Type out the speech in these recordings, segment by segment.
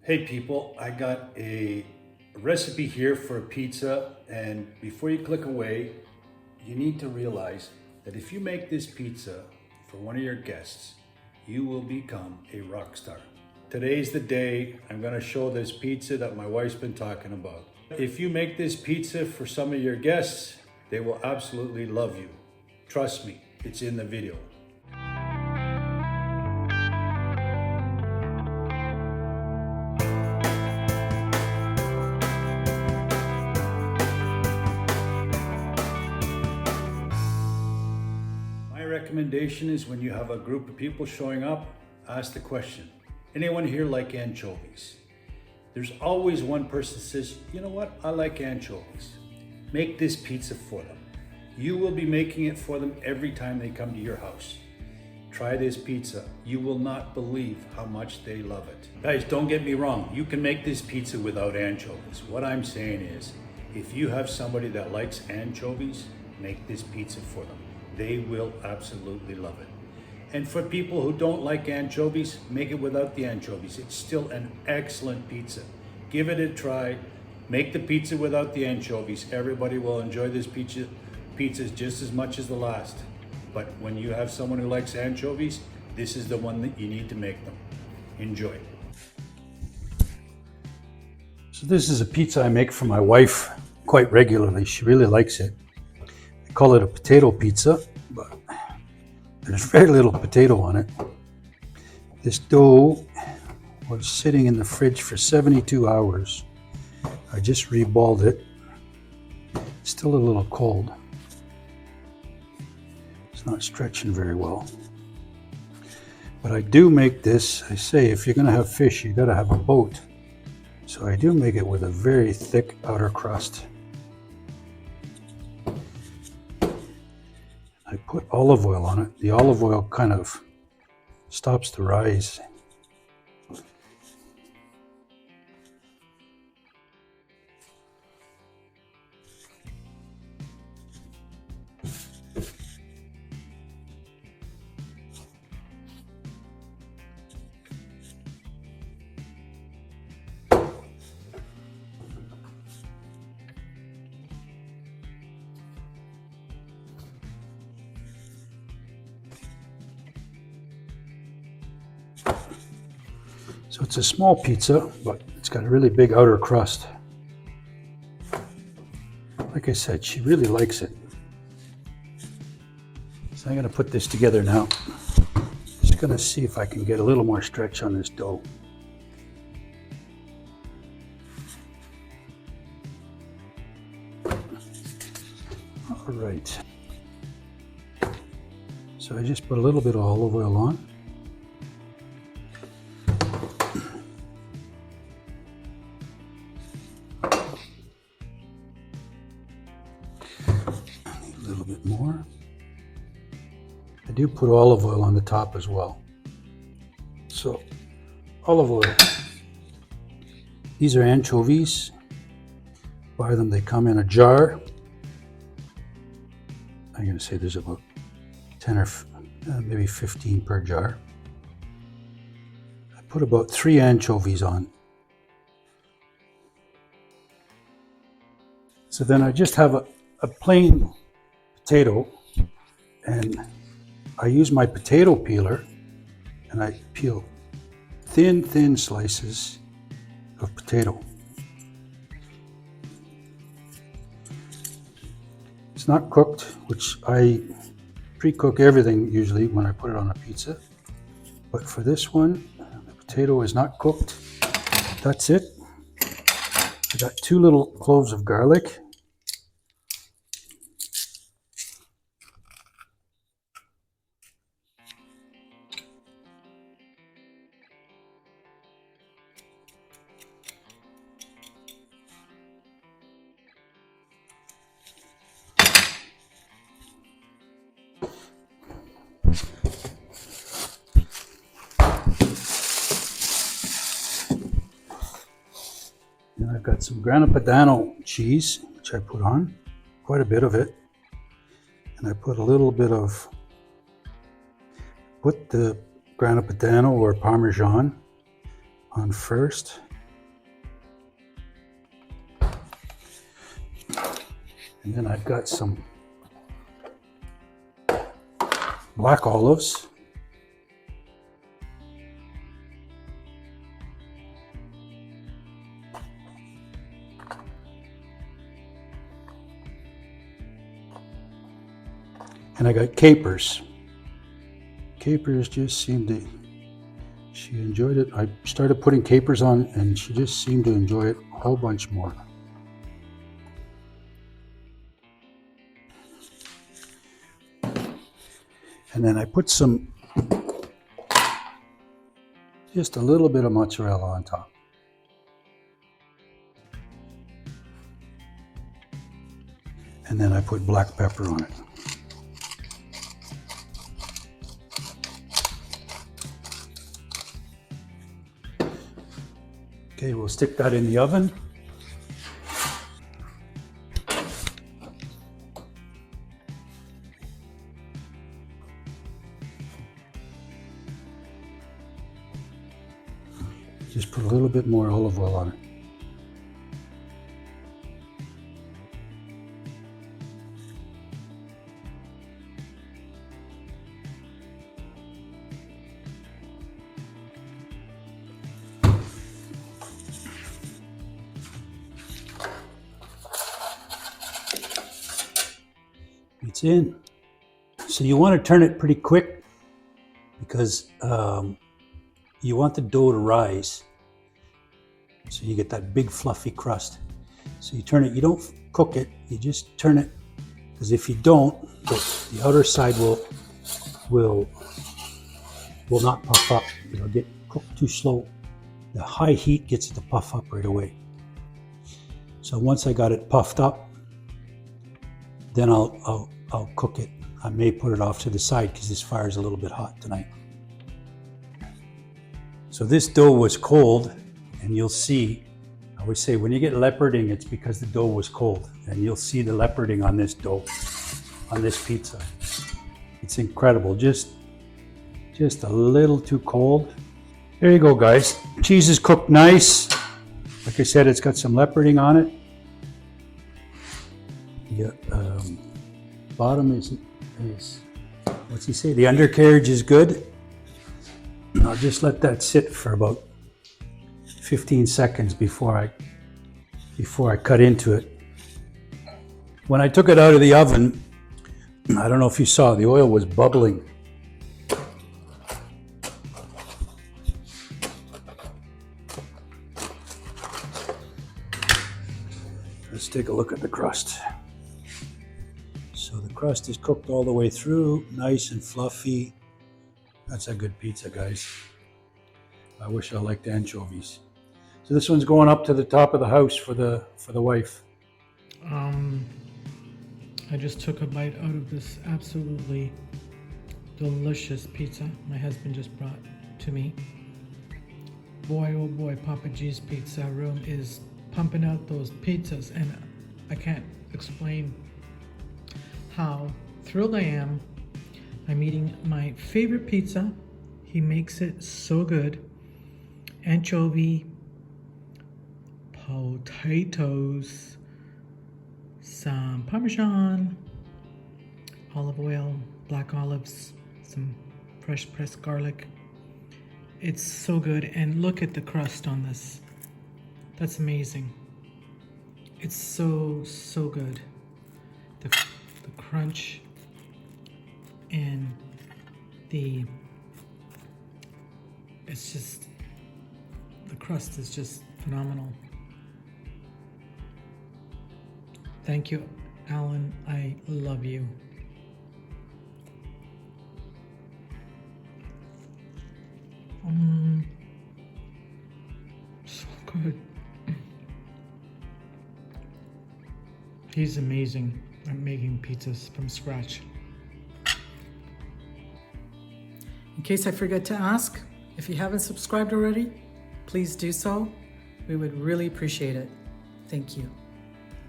Hey people, I got a recipe here for a pizza, and before you click away, you need to realize that if you make this pizza for one of your guests, you will become a rock star. Today's the day I'm gonna show this pizza that my wife's been talking about. If you make this pizza for some of your guests, they will absolutely love you. Trust me, it's in the video. My recommendation is when you have a group of people showing up, ask the question, anyone here like anchovies? There's always one person that says, you know what, I like anchovies. Make this pizza for them. You will be making it for them every time they come to your house. Try this pizza. You will not believe how much they love it. Guys, don't get me wrong. You can make this pizza without anchovies. What I'm saying is, if you have somebody that likes anchovies, make this pizza for them. They will absolutely love it. And for people who don't like anchovies, make it without the anchovies. It's still an excellent pizza. Give it a try. Make the pizza without the anchovies. Everybody will enjoy this pizza just as much as the last. But when you have someone who likes anchovies, this is the one that you need to make them. Enjoy. So this is a pizza I make for my wife quite regularly. She really likes it. I call it a potato pizza, but there's very little potato on it. This dough was sitting in the fridge for 72 hours. I just reballed it. It's still a little cold. It's not stretching very well. But I do make this, I say, if you're gonna have fish, you gotta have a boat. So I do make it with a very thick outer crust. I put olive oil on it. The olive oil kind of stops the rise. So it's a small pizza, but it's got a really big outer crust. Like I said, she really likes it. So I'm gonna put this together now. Just gonna see if I can get a little more stretch on this dough. All right. So I just put a little bit of olive oil on. A little bit more. I do put olive oil on the top as well. So, olive oil. These are anchovies. Buy them, they come in a jar. I'm going to say there's about 10 or maybe 15 per jar. I put about 3 anchovies on. So then I just have a plain potato, and I use my potato peeler and I peel thin slices of potato. It's not cooked, which I pre-cook everything usually when I put it on a pizza. But for this one, the potato is not cooked. That's it. I got 2 little cloves of garlic. And I've got some grana padano cheese, which I put on, quite a bit of it. And I put a little bit of, put the grana padano or Parmesan on first. And then I've got some black olives. And I got capers. Capers just seemed to, she enjoyed it. I started putting capers on and she just seemed to enjoy it a whole bunch more. And then I put some, just a little bit of mozzarella on top. And then I put black pepper on it. Okay, we'll stick that in the oven. Just put a little bit more olive oil on it. It's in. So you want to turn it pretty quick because you want the dough to rise. So you get that big fluffy crust. So you turn it, you don't cook it, you just turn it, because if you don't, the outer side will not puff up. It'll get cooked too slow. The high heat gets it to puff up right away. So once I got it puffed up, then I'll cook it. I may put it off to the side because this fire is a little bit hot tonight. So this dough was cold, and you'll see, I always say when you get leoparding, it's because the dough was cold, and you'll see the leoparding on this dough, on this pizza. It's incredible, just a little too cold. There you go, guys. Cheese is cooked nice. Like I said, it's got some leoparding on it. The bottom is what's he say? The undercarriage is good. I'll just let that sit for about 15 seconds before I cut into it. When I took it out of the oven, I don't know if you saw, the oil was bubbling. Let's take a look at the crust. So the crust is cooked all the way through, nice and fluffy. That's a good pizza, guys. I wish I liked anchovies. So this one's going up to the top of the house for the wife. I just took a bite out of this absolutely delicious pizza my husband just brought to me. Boy, oh boy, Papa G's Pizza Room is pumping out those pizzas, and I can't explain how thrilled I am. I'm eating my favorite pizza. He makes it so good. Anchovy, potatoes, some Parmesan, olive oil, black olives, some fresh pressed garlic. It's so good, and look at the crust on this. That's amazing. It's so good. The crunch and it's just, the crust is just phenomenal. Thank you, Alan. I love you. So good. He's amazing at making pizzas from scratch. In case I forget to ask, if you haven't subscribed already, please do so. We would really appreciate it. Thank you.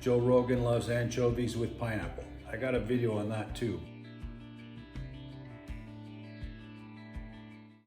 Joe Rogan loves anchovies with pineapple. I got a video on that too.